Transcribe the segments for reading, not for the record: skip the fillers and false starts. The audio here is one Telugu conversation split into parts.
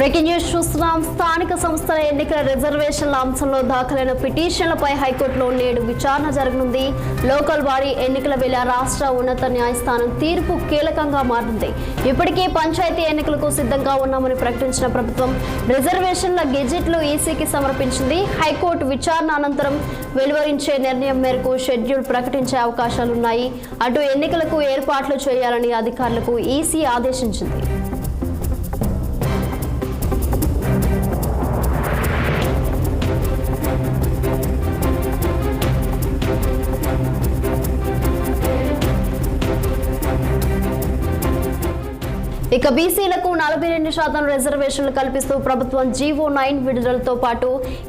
బ్రేకింగ్ న్యూస్ చూస్తున్నాం. స్థానిక సంస్థల ఎన్నికల రిజర్వేషన్ల అంశంలో దాఖలైన పిటిషన్లపై హైకోర్టులో నేడు విచారణ జరగనుంది. లోకల్ బాడీ ఎన్నికల వేళ రాష్ట్ర ఉన్నత న్యాయస్థానం తీర్పు కీలకంగా మారింది. ఇప్పటికే పంచాయతీ ఎన్నికలకు సిద్ధంగా ఉన్నామని ప్రకటించిన ప్రభుత్వం రిజర్వేషన్ల గెజెట్లు ఈసీకి సమర్పించింది. హైకోర్టు విచారణ అనంతరం వెలువరించే నిర్ణయం మేరకు షెడ్యూల్ ప్రకటించే అవకాశాలున్నాయి. అటు ఎన్నికలకు ఏర్పాట్లు చేయాలని అధికారులకు ఈసీ ఆదేశించింది. ఇక బీసీలకు 42% రిజర్వేషన్లు కల్పిస్తూ ప్రభుత్వం జీవో 9 విడుదలతో పాటు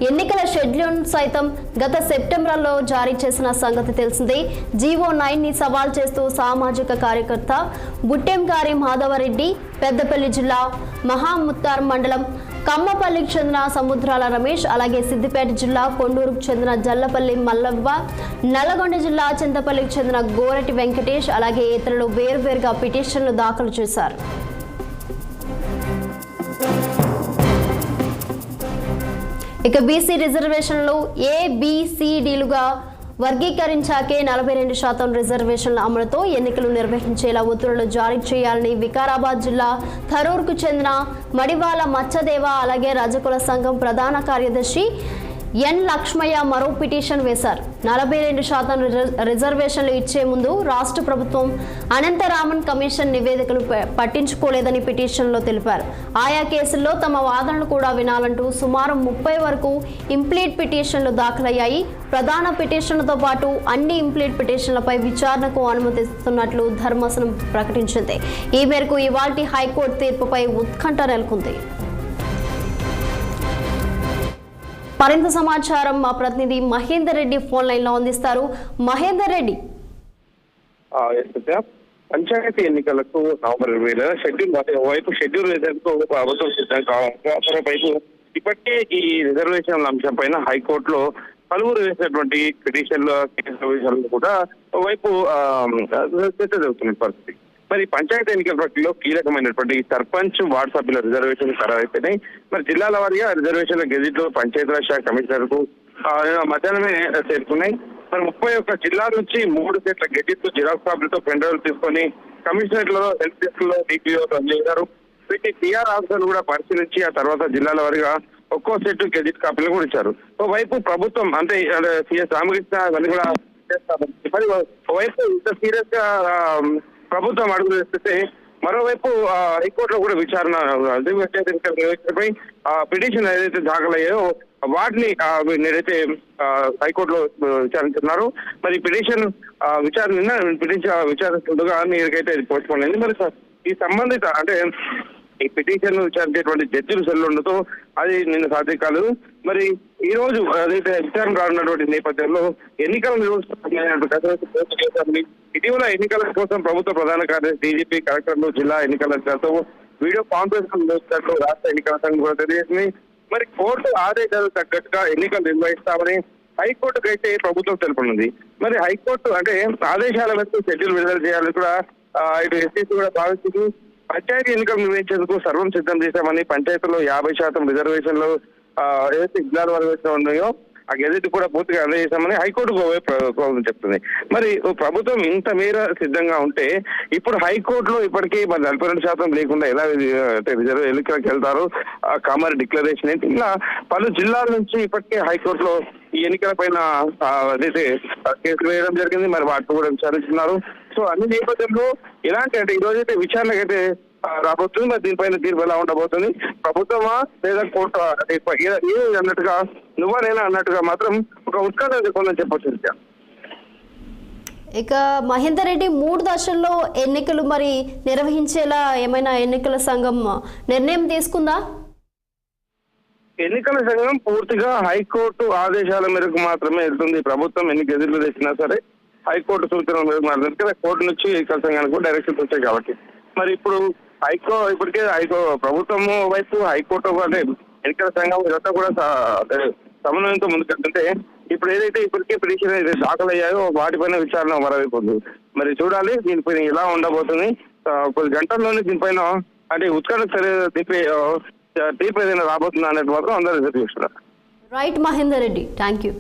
ఎన్నికల షెడ్యూల్ సైతం గత సెప్టెంబర్లో జారీ చేసిన సంగతి తెలిసిందే. జీవో 9ని సవాల్ చేస్తూ సామాజిక కార్యకర్త బుట్టెంగారి మాధవరెడ్డి పెద్దపల్లి జిల్లా మహాముత్తార్ మండలం కమ్మపల్లికి చెందిన సముద్రాల రమేష్, అలాగే సిద్దిపేట జిల్లా కొండూరుకు చెందిన జల్లపల్లి మల్లవ్వ, నల్లగొండ జిల్లా చింతపల్లికి చెందిన గోరటి వెంకటేష్, అలాగే ఇతరులు వేర్వేరుగా పిటిషన్లు దాఖలు చేశారు. ఇక బీసీ రిజర్వేషన్లు ఏబిసిడీలుగా వర్గీకరించాకే 42% రిజర్వేషన్ల అమలుతో ఎన్నికలు నిర్వహించేలా ఉత్తర్వులు జారీ చేయాలని వికారాబాద్ జిల్లా థరూర్కు చెందిన మడివాల మచ్చదేవ, అలాగే రజకుల సంఘం ప్రధాన కార్యదర్శి ఎన్ లక్ష్మయ్య మరో పిటిషన్ వేశారు. 42% రిజర్వేషన్లు ఇచ్చే ముందు రాష్ట్ర ప్రభుత్వం అనంతరామన్ కమిషన్ నివేదికలు పట్టించుకోలేదని పిటిషన్లో తెలిపారు. ఆయా కేసుల్లో తమ వాదనలు కూడా వినాలంటూ సుమారు 30 వరకు ఇంప్లీట్ పిటిషన్లు దాఖలయ్యాయి. ప్రధాన పిటిషన్లతో పాటు అన్ని ఇంప్లీట్ పిటిషన్లపై విచారణకు అనుమతిస్తున్నట్లు ధర్మాసనం ప్రకటించింది. ఈ మేరకు ఇవాల్టి హైకోర్టు తీర్పుపై ఉత్కంఠ నెలకొంది. మరింత సమాచారం మా ప్రతినిధి మహేందర్ రెడ్డి ఫోన్ లైన్ లో అందిస్తారు. మహేందర్ రెడ్డి, పంచాయతీ ఎన్నికలకు నవంబర్ 20 షెడ్యూల్ వైపు షెడ్యూల్ ప్రభుత్వం సిద్ధం కావాలి. మరోవైపు ఇప్పటికే ఈ రిజర్వేషన్ల అంశం పైన హైకోర్టులో పలువురు వేసినటువంటి పిటిషన్లు కూడా వైపు చర్చ జరుగుతున్న పరిస్థితి. మరి పంచాయతీ ఎన్నికల ప్రక్రియలో కీలకమైనటువంటి సర్పంచ్ వార్డు సభ్యుల రిజర్వేషన్ ఖరారైపోయినాయి. మరి జిల్లాల వారీగా రిజర్వేషన్ల గెజిట్లు పంచాయతీరాజ్ శాఖ కమిషనర్కు మధ్యాహ్నమే చేరుకున్నాయి. మరి 31 జిల్లాల నుంచి 3 సెట్ల గెజిట్లు జిరాక్స్ కాపీలతో పెండ్రైవ్లు తీసుకొని కమిషనరేట్లలో హెల్ప్ డెస్క్లో డిపిఓ అందజేశారు. వీటి టీఆర్ ఆఫీసర్లు కూడా పరిశీలించి ఆ తర్వాత జిల్లాల వారీగా ఒక్కో సెట్ గెజిట్ కాపీలు కూడా ఇచ్చారు. ఓవైపు ప్రభుత్వం అంటే సిఎస్ రామకృష్ణ ఇవన్నీ కూడా చేస్తారు. మరి ఓవైపు ఇంత సీరియస్ గా ప్రభుత్వం అడుగులు వేస్తే మరోవైపు హైకోర్టులో కూడా విచారణ పై పిటిషన్ ఏదైతే దాఖలయ్యాయో వాటిని నేనైతే హైకోర్టులో విచారించున్నారు. మరి పిటిషన్ విచారిస్తుండగా నీకైతే పోస్ట్ పోన్ అయింది. మరి ఈ సంబంధిత అంటే ఈ పిటిషన్ విచారించేటువంటి జడ్జిలు సెల్లుండతో అది నిన్న సాధ్యం కాలేదు. మరి ఈ రోజు అదైతే విచారణ రానున్నటువంటి నేపథ్యంలో ఎన్నికల నిర్వహిస్తున్న ఇటీవల ఎన్నికల కోసం ప్రభుత్వ ప్రధాన కార్యదర్శి డీజీపీ కలెక్టర్లు జిల్లా ఎన్నికల అధికారులతో వీడియో కాన్ఫరెన్స్ నిర్వహిస్తున్నట్లు రాష్ట్ర ఎన్నికల సంఘం కూడా తెలియజేసింది. మరి కోర్టు ఆదేశాలు తగ్గట్టుగా ఎన్నికలు నిర్వహిస్తామని హైకోర్టుకు అయితే ప్రభుత్వం తెలుపనుంది. మరి హైకోర్టు అంటే ఆదేశాల మేరకు షెడ్యూల్ విడుదల చేయాలని కూడా ఇటు ఎస్సీసీ కూడా భావిస్తుంది. పంచాయతీ ఎన్నికలు నిర్వహించేందుకు సర్వం సిద్ధం చేశామని పంచాయతీలో 50% రిజర్వేషన్లు ఏదైతే జిల్లాల వరకు ఉన్నాయో ఆ గెజెట్ కూడా పూర్తిగా అందజేశామని హైకోర్టు చెప్తుంది. మరి ప్రభుత్వం ఇంత మేర సిద్ధంగా ఉంటే ఇప్పుడు హైకోర్టులో ఇప్పటికీ మరి 42% లేకుండా ఎలా ఎన్నికలకు వెళ్తారు, కామన్ డిక్లరేషన్ ఏంటి, ఇలా పలు జిల్లాల నుంచి ఇప్పటికే హైకోర్టులో ఈ ఎన్నికల పైన అదైతే కేసులు వేయడం జరిగింది. మరి వాటిని కూడా విచారిస్తున్నారు. సో అన్ని నేపథ్యంలో ఎలాంటి అంటే ఈ రోజైతే విచారణకైతే రాబోతుంది. మరి దీనిపైన తీర్పు ఎలా ఉండబోతుంది, ప్రభుత్వమా లేదా కోర్టు అన్నట్టుగా నువ్వనేనా అన్నట్టుగా మాత్రం ఒక ఉత్కంఠ కొందని చెప్పొచ్చు. ఇక మహేందర్ రెడ్డి, 3 దశల్లో ఎన్నికలు మరి నిర్వహించేలా ఏమైనా ఎన్నికల సంఘం నిర్ణయం తీసుకుందా? ఎన్నికల సంఘం పూర్తిగా హైకోర్టు ఆదేశాల మేరకు మాత్రమే వెళ్తుంది. ప్రభుత్వం ఎన్ని గెజిట్లు తెచ్చినా సరే హైకోర్టు సూచనల మేరకు మాత్రమే కోర్టు నుంచి ఎన్నికల సంఘానికి కూడా డైరెక్షన్స్ వచ్చాయి కాబట్టి మరి ఇప్పుడు ఇప్పటికే ప్రభుత్వము వైపు హైకోర్టు అంటే ఎన్నికల సంఘం ఇదంతా కూడా సమన్వయంతో ముందుకెళ్తుంటే ఇప్పుడు ఏదైతే ఇప్పటికే పిటిషన్ దాఖలయ్యాయో వాటిపైన విచారణ మరోవైపు ఉంది. మరి చూడాలి దీనిపైన ఎలా ఉండబోతుంది. కొద్ది గంటల్లోనే దీనిపైన అంటే ఉత్కంఠ దింపే తీర్పు ఏదైనా రాబోతుందా అనేది మాత్రం అందరూ ఎదురు చూస్తున్నారు. Right Mahender Reddy, thank you.